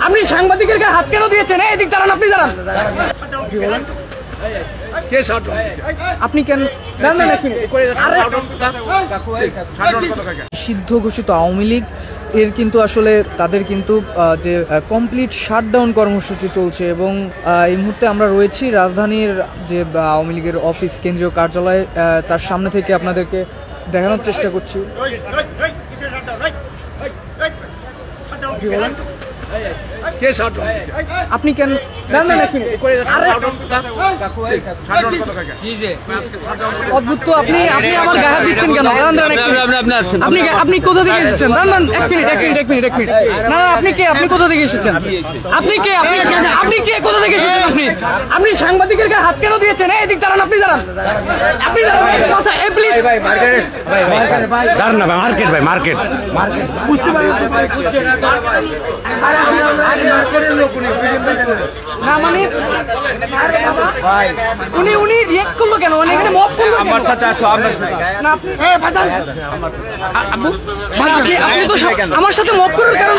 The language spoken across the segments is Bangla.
আপনি সাংবাদিকের গায়ে হাত কেন দিয়েছেন? এদিক দাঁড়ান, আপনি দাঁড়ান। আপনি কেন সিদ্ধ ঘোষিত আওয়ামী লীগ এর কিন্তু আসলে তাদের কিন্তু যে কমপ্লিট শাটডাউন কর্মসূচি চলছে এবং এই মুহূর্তে আমরা রয়েছি রাজধানীর যে আওয়ামী লীগের অফিস কেন্দ্রীয় কার্যালয়, তার সামনে থেকে আপনাদেরকে দেখানোর চেষ্টা করছি। আপনি কেন অদ্ভুত তো, আপনি আমার গায়ে হাত দিচ্ছেন কেন? আপনি কোথা থেকে এসেছেন? এক মিনিট। না, আপনি কে? আপনি কোথা থেকে এসেছেন? আপনি কে? আপনি কে? কোথা থেকে এসেছেন? আপনি সাংবাদিকের গায়ে হাত কেন দিয়েছেন? এদিক দাঁড়ান, আপনি দাঁড়ান। আপনি কথা প্লিজ মার্কেট বুঝতে পারেন না, মানে উনি রিয়েক্ট করলো কেন? মানে এখানে মব করলো আমার সাথে আসো, আপনার সাথে না, আপনি আপনি তো আমার সাথে মব করার কারণ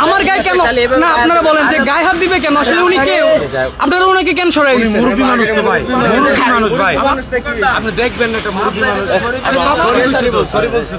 আমার গায়ে কেন? না, আপনারা বলেন যে গায়ে হাত দিবে কেন? আসলে উনি কে? আপনারা ওনাকে কেন সরাই দিচ্ছেন? মুরব্বী মানুষ তো ভাই, মুরব্বী মানুষ ভাই, আপনি দেখবেন না, একটা মুরব্বী মানুষ। সরি বলছে